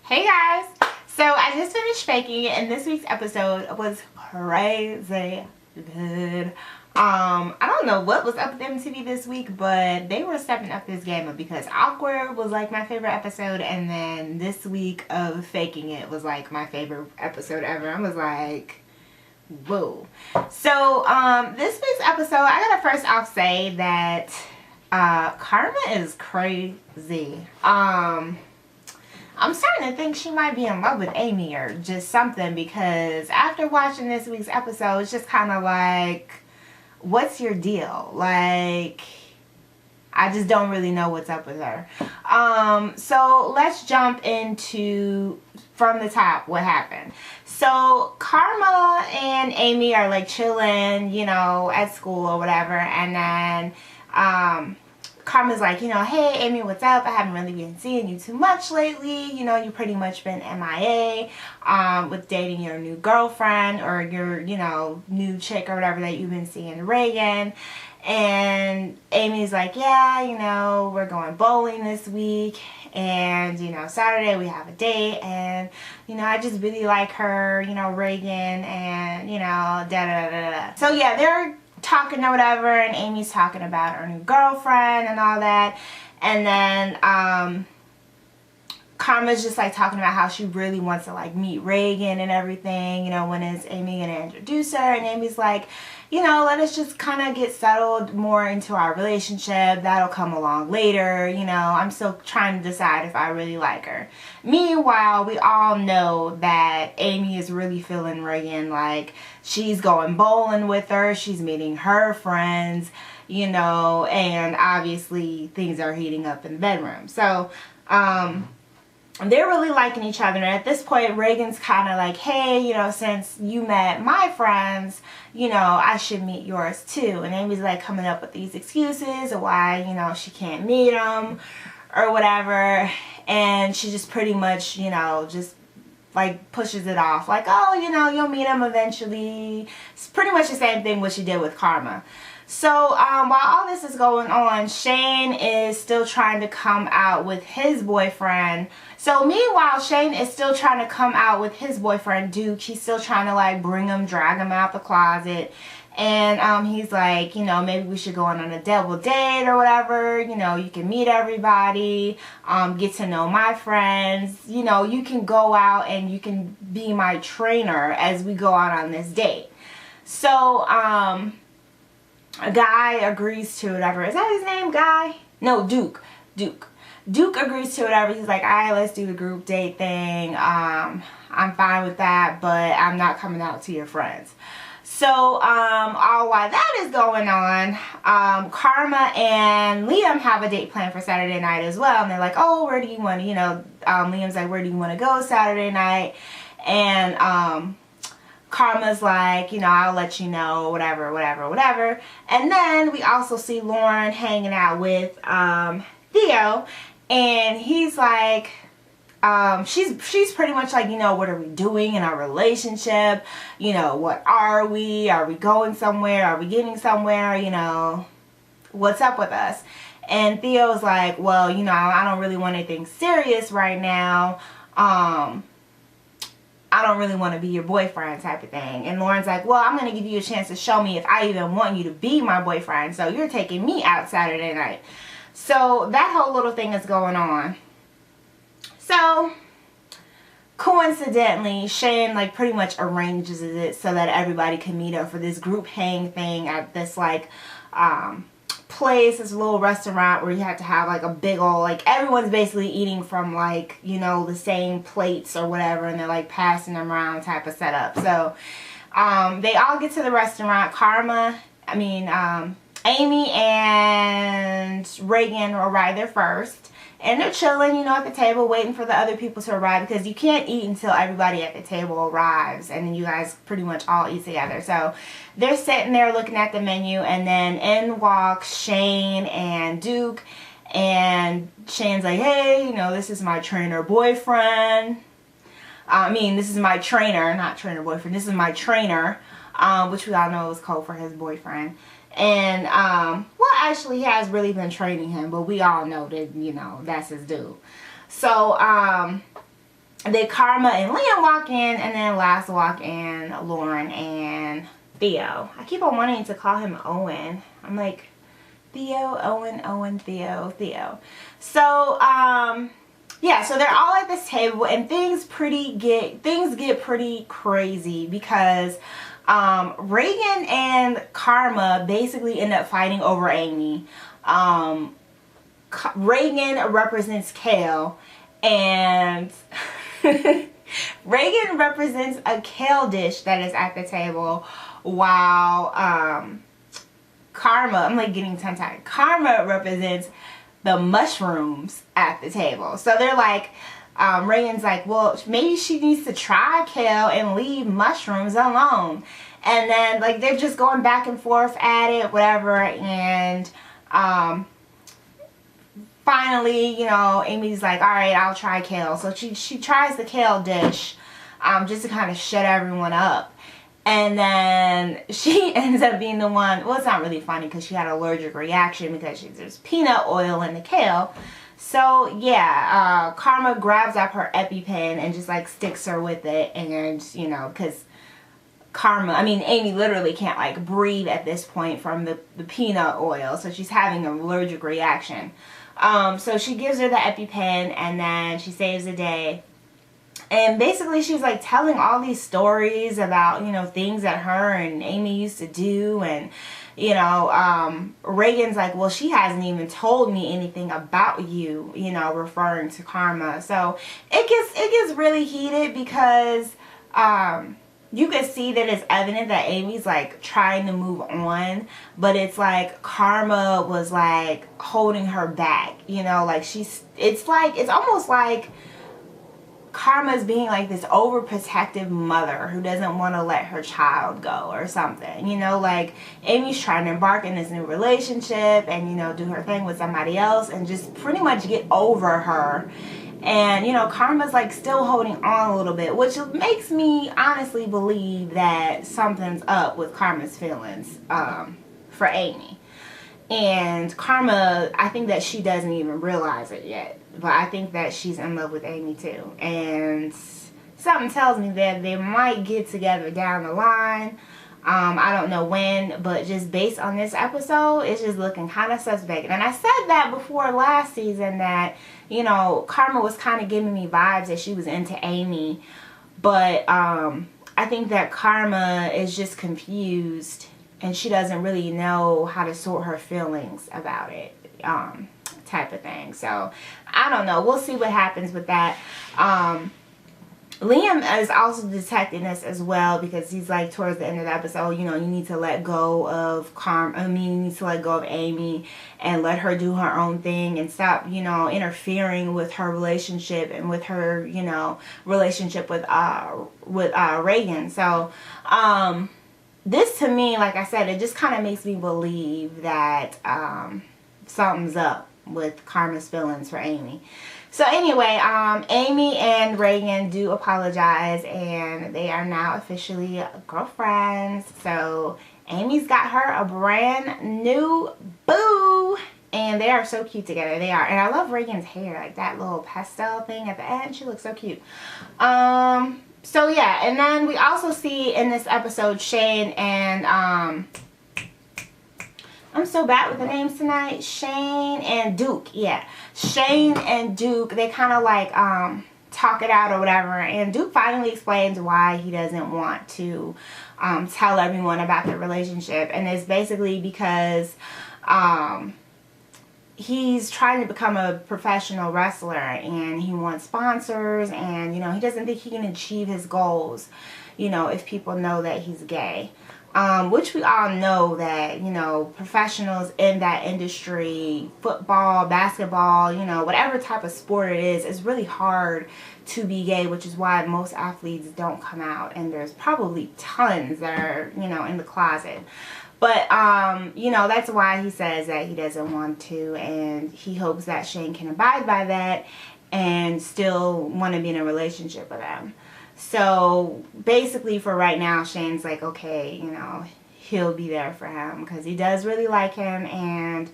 Hey guys! So I just finished faking it, and this week's episode was crazy good. I don't know what was up with MTV this week, but they were stepping up this game up because Awkward was like my favorite episode, and then this week of Faking It was like my favorite episode ever. I was like, whoa. So this week's episode, I gotta first off say that Karma is crazy. I'm starting to think she might be in love with Amy or just something, because after watching this week's episode, it's just kind of like, what's your deal? Like, I just don't really know what's up with her. So let's jump into from the top what happened. So Karma and Amy are like chilling, you know, at school or whatever, and then Karma's like, you know, hey Amy, what's up? I haven't really been seeing you too much lately. You know, you've pretty much been MIA with dating your new girlfriend or your, you know, new chick or whatever that you've been seeing, Reagan. And Amy's like, yeah, you know, we're going bowling this week, and, you know, Saturday we have a date, and, you know, I just really like her, you know, Reagan, and, you know, da-da-da-da-da. So, yeah, they're talking or whatever, and Amy's talking about her new girlfriend and all that, and then Karma's just like talking about how she really wants to like meet Reagan and everything, you know, when is Amy gonna introduce her, and Amy's like, you know, let us just kind of get settled more into our relationship, that'll come along later, you know, I'm still trying to decide if I really like her. Meanwhile, we all know that Amy is really feeling Reagan, like she's going bowling with her, she's meeting her friends, you know, and obviously things are heating up in the bedroom. So they're really liking each other, and at this point Reagan's kind of like, hey, you know, since you met my friends, you know, I should meet yours too. And Amy's like coming up with these excuses of why, you know, she can't meet them or whatever, and she just pretty much, you know, just like pushes it off, like, oh, you know, you'll meet him eventually. It's pretty much the same thing what she did with Karma. So while all this is going on, Shane is still trying to come out with his boyfriend. So meanwhile, Shane is still trying to come out with his boyfriend, Duke. He's still trying to like bring him, drag him out the closet. And he's like, you know, maybe we should go on a double date or whatever. You know, you can meet everybody, get to know my friends. You know, you can go out and you can be my trainer as we go out on this date. So, a guy agrees to whatever. Is that his name, Guy? No, Duke. Duke agrees to whatever. He's like, all right, let's do the group date thing. I'm fine with that, but I'm not coming out to your friends. So, all while that is going on, Karma and Liam have a date planned for Saturday night as well. And they're like, oh, where do you want to, you know, Liam's like, where do you want to go Saturday night? And, Karma's like, you know, I'll let you know, whatever. And then we also see Lauren hanging out with Theo, and he's like, she's pretty much like, you know, what are we doing in our relationship? You know, what are we? Are we going somewhere? Are we getting somewhere? You know, what's up with us? And Theo's like, well, you know, I don't really want anything serious right now. I don't really want to be your boyfriend type of thing. And Lauren's like, well, I'm going to give you a chance to show me if I even want you to be my boyfriend. So you're taking me out Saturday night. So that whole little thing is going on. So coincidentally, Shane like pretty much arranges it so that everybody can meet up for this group hang thing at this like place, this little restaurant where you have to have like a big old, like everyone's basically eating from like, you know, the same plates or whatever, and they're like passing them around type of setup. So they all get to the restaurant. Amy and Reagan arrive there first, and they're chilling, you know, at the table waiting for the other people to arrive, because you can't eat until everybody at the table arrives, and then you guys pretty much all eat together. So they're sitting there looking at the menu, and then in walks Shane and Duke, and Shane's like, hey, you know, this is my trainer boyfriend. This is my trainer, not trainer boyfriend. This is my trainer, which we all know is code for his boyfriend. And, well, actually, he has really been training him, but we all know that, you know, that's his dude. So, then Karma and Liam walk in, and then last walk in Lauren and Theo. I keep on wanting to call him Owen. I'm like, Theo, Owen, Owen, Theo, Theo. So, yeah, so they're all at this table, and things get pretty crazy because Reagan and Karma basically end up fighting over Amy. Reagan represents kale, and Reagan represents a kale dish that is at the table, while Karma, I'm like getting tongue-tied. Karma represents the mushrooms at the table. So they're like, Reagan's like, well, maybe she needs to try kale and leave mushrooms alone. And then like they're just going back and forth at it, whatever. And finally, you know, Amy's like, all right, I'll try kale. So she tries the kale dish just to kind of shut everyone up. And then she ends up being the one, well, it's not really funny because she had an allergic reaction because there's peanut oil in the kale. So, yeah, Karma grabs up her EpiPen and just, like, sticks her with it. And, you know, because Amy literally can't, like, breathe at this point from the peanut oil. So she's having an allergic reaction. So she gives her the EpiPen, and then she saves the day. And basically she's like telling all these stories about, you know, things that her and Amy used to do. And, you know, Reagan's like, well, she hasn't even told me anything about you, you know, referring to Karma. So it gets really heated because you can see that it's evident that Amy's like trying to move on, but it's like Karma was like holding her back, you know, like it's almost like Karma's being like this overprotective mother who doesn't want to let her child go or something, you know, like Amy's trying to embark in this new relationship and, you know, do her thing with somebody else and just pretty much get over her. And, you know, Karma's like still holding on a little bit, which makes me honestly believe that something's up with Karma's feelings for Amy. And Karma, I think that she doesn't even realize it yet. But I think that she's in love with Amy too. And something tells me that they might get together down the line. I don't know when, but just based on this episode, it's just looking kind of suspect. And I said that before last season that, you know, Karma was kind of giving me vibes that she was into Amy. But I think that Karma is just confused and she doesn't really know how to sort her feelings about it, type of thing. So I don't know. We'll see what happens with that. Liam is also detecting this as well because he's like towards the end of the episode, you know, you need to let go of you need to let go of Amy and let her do her own thing and stop, you know, interfering with her relationship and with her, you know, relationship with Reagan. So this to me, like I said, it just kind of makes me believe that something's up with Karma's feelings for Amy. So anyway, Amy and Reagan do apologize and they are now officially girlfriends. So Amy's got her a brand new boo and they are so cute together. They are. And I love Reagan's hair, like that little pastel thing at the end. She looks so cute. So yeah, and then we also see in this episode Shane and I'm so bad with the names tonight. Shane and Duke. Yeah. Shane and Duke, they kind of like talk it out or whatever. And Duke finally explains why he doesn't want to tell everyone about their relationship. And it's basically because he's trying to become a professional wrestler and he wants sponsors and, you know, he doesn't think he can achieve his goals, you know, if people know that he's gay. Which we all know that, you know, professionals in that industry, football, basketball, you know, whatever type of sport it is, it's really hard to be gay, which is why most athletes don't come out. And there's probably tons that are, you know, in the closet. But, you know, that's why he says that he doesn't want to. And he hopes that Shane can abide by that and still want to be in a relationship with him. So basically for right now, Shane's like, okay, you know, he'll be there for him because he does really like him. And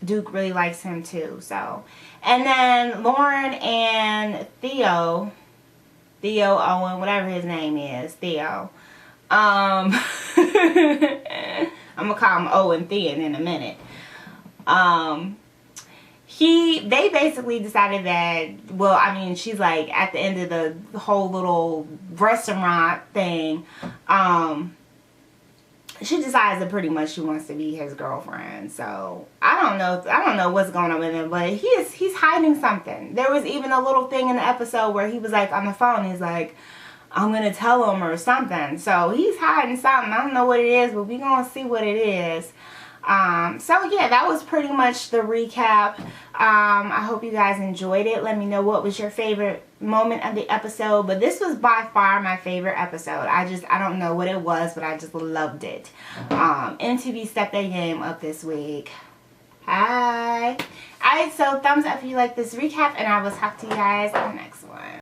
Duke really likes him too. So, and then Lauren and Theo Owen, whatever his name is, Theo. I'm gonna call him Owen Thean in a minute. They basically decided that, well, I mean, she's like at the end of the whole little restaurant thing, she decides that pretty much she wants to be his girlfriend. So I don't know what's going on with him, but he's hiding something. There was even a little thing in the episode where he was like on the phone, he's like, I'm gonna tell him or something. So he's hiding something. I don't know what it is, but we're gonna see what it is. So yeah, that was pretty much the recap. I hope you guys enjoyed it. Let me know what was your favorite moment of the episode, but this was by far my favorite episode. I don't know what it was, but I just loved it. MTV stepped their game up this week. Hi. Alright, so thumbs up if you like this recap, and I will talk to you guys in the next one.